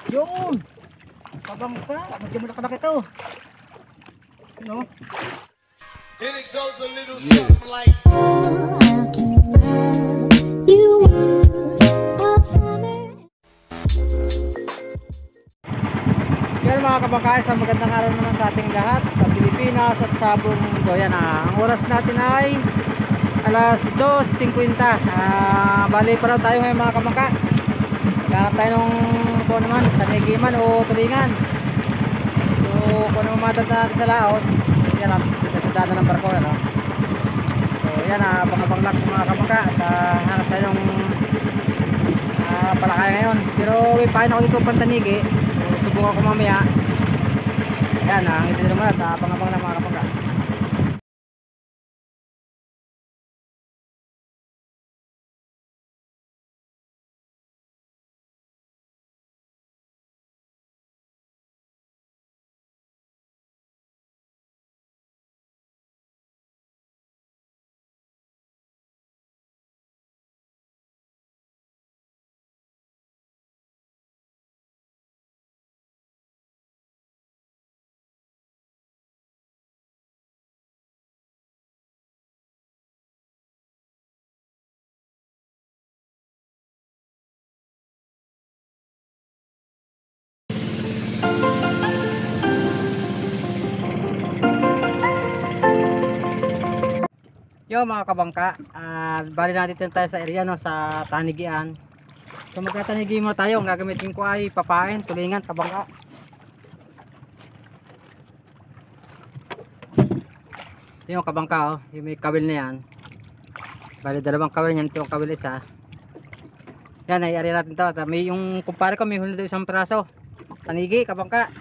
Yun! Kabangka! Medyo malaki ito. No? And it goes a little something like Pero mga kabangka, sa magandang araw naman sa ating lahat sa Pilipinas at sa buong mundo. Yan, ang oras natin ay alas 2:50. Bali pa raw tayo ngayon mga kabangka. Hanap tayo ng kung naman, tanigiman o tulingan. So kung naman matanda natin sa laot, yan at nasadada ng barko. Ano? So yan, abang-abang lang mga kabangka. At hanap tayo ng palakay ngayon. Pero may pain ako dito pantanigi. So subukan ko mamaya. Yan, ang ito naman at abang-abang lang mga kabangka. Yo mga kabangka, bali natin tayo sa area no, sa tanigian. So magtatanigi mo tayo, ang gagamitin ko ay papain, tulingan, kabangka. Ito yung kabangka, oh, yung may kawil na yan. Bali dalawang kawil yan, ito yung kawil isa. Yan, ay area natin to. At may yung kumpare ko, may huli daw isang piraso. Tanigi, kabangka.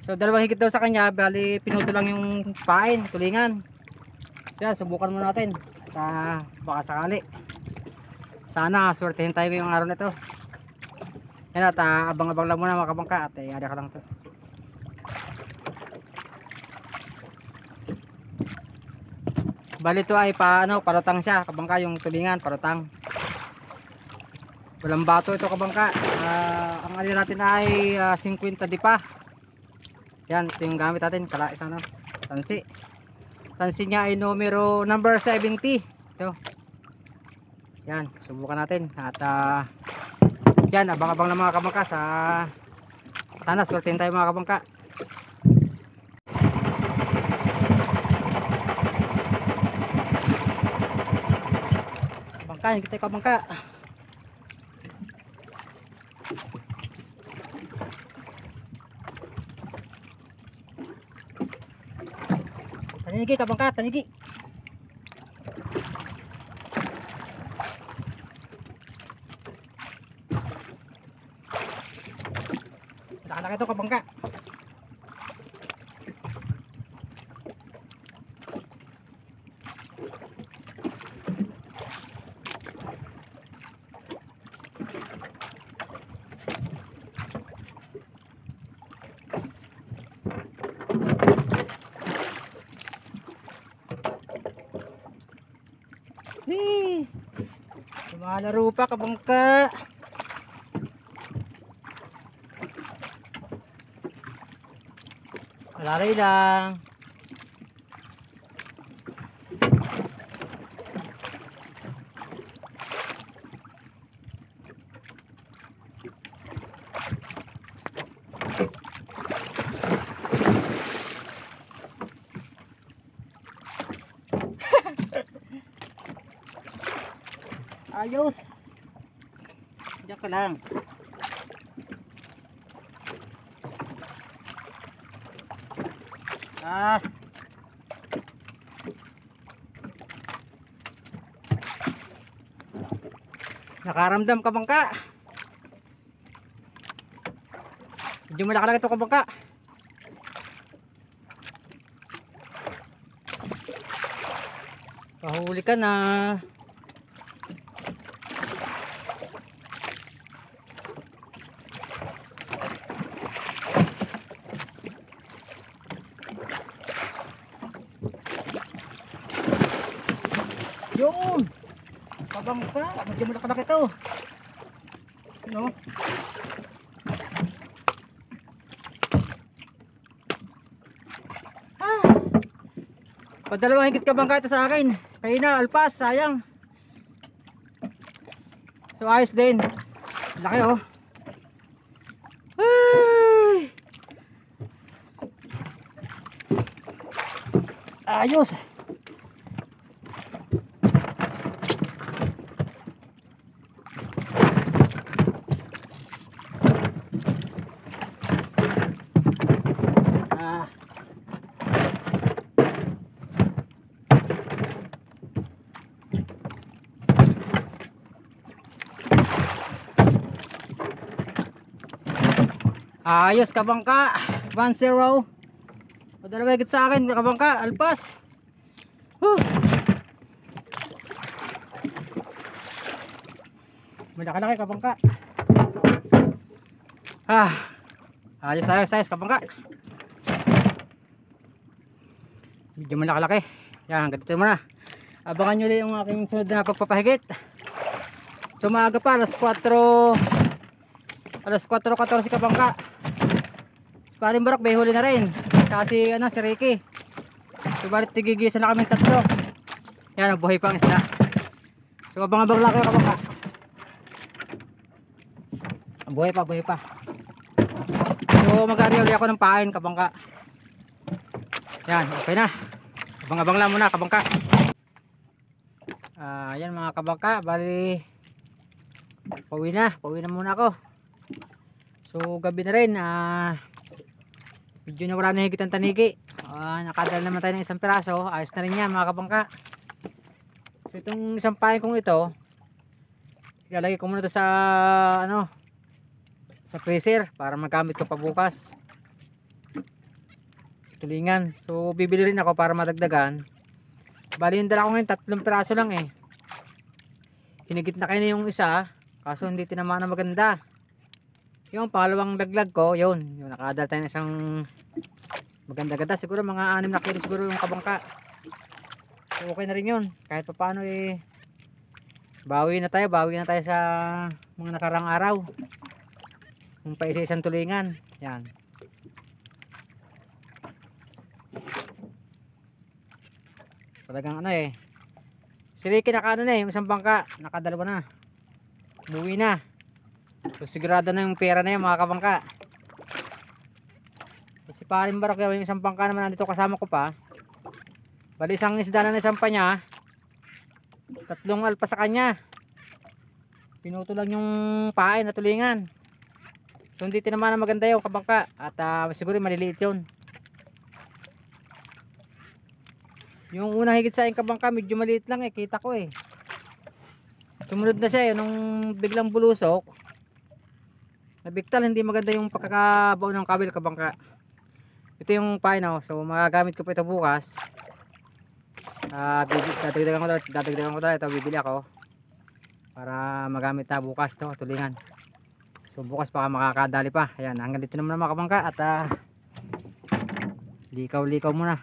So dalawang higit daw sa kanya, bali pinuto lang yung pain, tulingan. Yan, subukan muna natin. Baka sakali. Sana swertehin tayo ngayong araw na ito. Yan at abang-abang lang muna mga kabangka. At ada ka lang ito. Bali ito ay parutang siya. Kabangka yung tulingan, parutang. Walang bato ito kabangka. Ang alin natin ay 50 dipa. Yan, ito yung gamit natin. Kalais tansi. Tansi niya ay number 70. Ito. Yan, subukan natin. At yan, abang-abang lang mga kabangka. Sana swertehin tayo mga kabangka. Kabangka, higit tayo kabangka. Tanigi kabangka, tanigi. Nakalaki ito kabangka. Lumalaro pa kabangka. Malari lang. Ayos. Diyan ka lang. Nakaramdam ka bangka. Medyo malaki ito kabangka. Pahuli ka na. Yun! Kabangka, medyo malaki ito. No? Padalawang higit kabangka ito sa akin. Kaya na, alpas, sayang. So ayos din. Laki oh. Ay! Ayos. Ayos kabangka. 1-0. Padalawang higit sa akin kabangka, alpas. Malaki-laki kabangka. Ayos kabangka. Medyo malaki-laki. Yan, ganito muna. Abangan nyo yung aking sunod na pagpapahigit. So maaga pa, alas 4:14 kabangka. Paring barok, may huli na rin. Kasi si Ricky. So balit tigigisa na kami tatlo. Yan, buhay pang isda. So abang-abang lang kayo kabangka. Buhay pa. So mag-ari ako ng pain kabangka. Yan, okay na. Abang-abang lang muna kabangka. Yan mga kabangka, bali pauwi na muna ako. So gabi na rin. Medyo na wala na higit ang tanigi. Nakadala naman tayo ng isang piraso. Ayos na rin yan mga kabangka. So itong isang pain kong ito, ilalagay ko muna ito sa sa freezer para magamit ko pa bukas. Tulingan. So bibili rin ako para madagdagan. Bali yung dala ko ngayon 3 piraso lang eh. Hinigit na kayo na yung isa, kaso hindi tinamaan na maganda. Yung pangalawang laglag ko, yun nakadala tayo ng isang maganda-ganda. Siguro mga 6 na kilo siguro yung kabangka. So okay na rin yun. Kahit pa paano eh, bawi na tayo sa mga nakarang araw. Kung pa isa-isang tulingan. Yan. Talagang si Ricky nakaano na yung isang bangka, nakadalawa na. Umuwi na. So sigurado na yung pera na yun mga kabangka. So, si paring barok yung isang bangka naman nandito kasama ko pa. Bali isang isda na isang pa niya. 3 alpas sa kanya. Pinuto lang yung pain na tulingan. So hindi tinamaan na maganda yung kabangka. At siguro maliliit yun. Yung unang higit sa aking kabangka medyo maliit lang eh, kita ko eh. Sumunod na siya nung biglang bulusok. Nabiktal, hindi maganda yung pagkakabaw ng kabil kabangka. Ito yung pain so magagamit ko pa ito bukas. Dadagdagan ko talaga ito, bibili ako para magamit na bukas to tulingan. So bukas baka makakadali pa. Ayan, hanggang dito naman mga kabangka at likaw muna.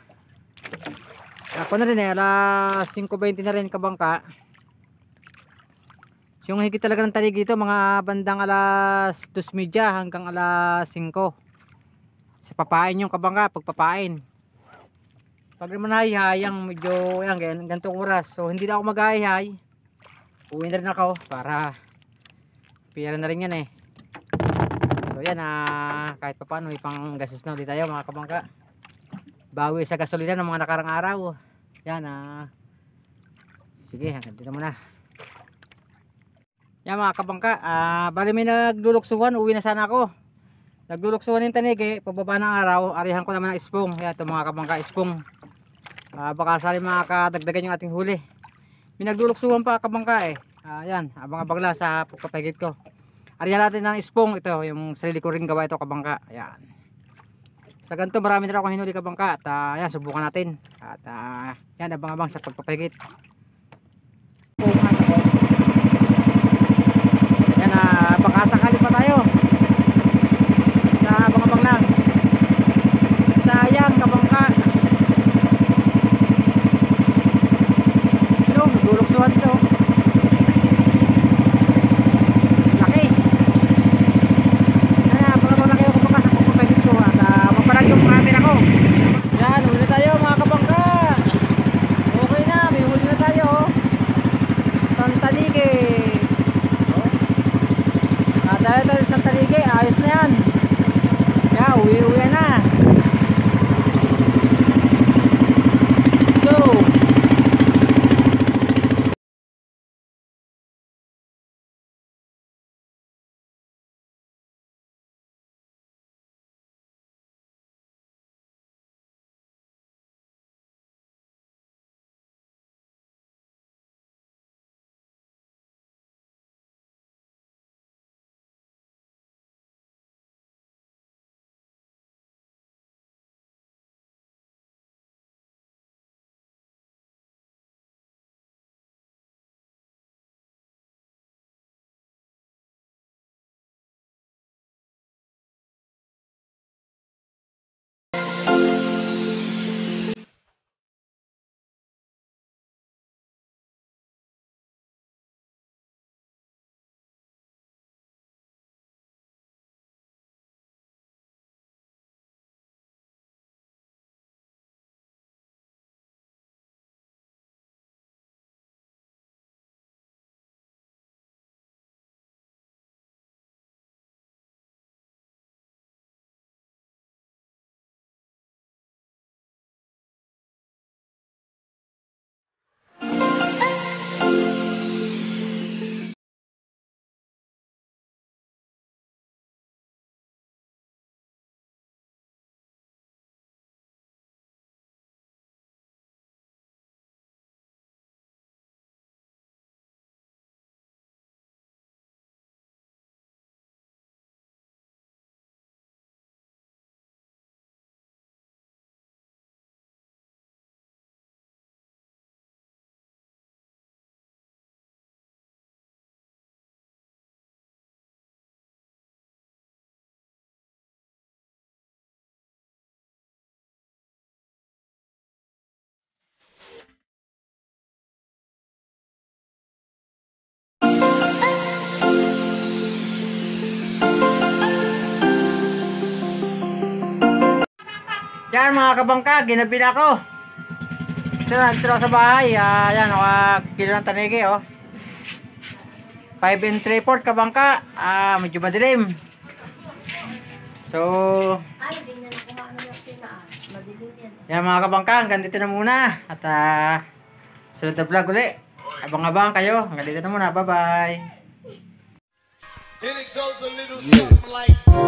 Ako na rin alas 5:20 na rin kabangka. Yung higit talaga ng talig dito mga bandang alas 2:30 hanggang alas 5. Sa papain yung kabangka, pagpapain. Pag naman hayang medyo ganitong oras. So hindi na ako maghahay. Uwi na rin ako para pira na rin yan eh. So yan kahit pa paano may pang gasos na ulit tayo mga kabangka. Bawi sa gasolina ng mga nakarang araw. Yan sige, hanggang dito muna. Yan mga kabangka, bali may nagluluksuhan, uwi na sana ako. Nagluluksuhan yung tanigi, pababa ng araw, arihan ko naman ng ispong. Yan ito mga kabangka, ispong. Baka sali makakadagdagan yung ating huli. May nagluluksuhan pa kabangka eh. Yan, abang-abang lang sa pagpapahigit ko. Arihan natin ng ispong, ito yung sarili ko rin gawa ito kabangka. Yan. Sa ganito marami na akong hinuli kabangka at yan, subukan natin. At yan, abang-abang sa pagpapahigit. Yan, baka sakali pa tayo. Abang-abang lang. Sayang kabangka. Pero naguluksuhan ito. Laki. Abang-abang lang kayo kabangka sa pagpapahigit ko. At mapalag yung camera ko. Yan, ulit tayo mga kabangka. Yan mga kabangka, ginabi na ako. Dito na sa bahay. Yan, kilo ng tanigi, oh. 5 3/4 kabangka. Medyo madilim. So, Ay, hindi na nakuha na yung tinaan. Madilim yan. yan mga kabangka, hanggang dito na muna. At sunod na vlog uli. Abang-abang kayo. Hanggang dito na muna. Bye-bye. And it goes a little something like.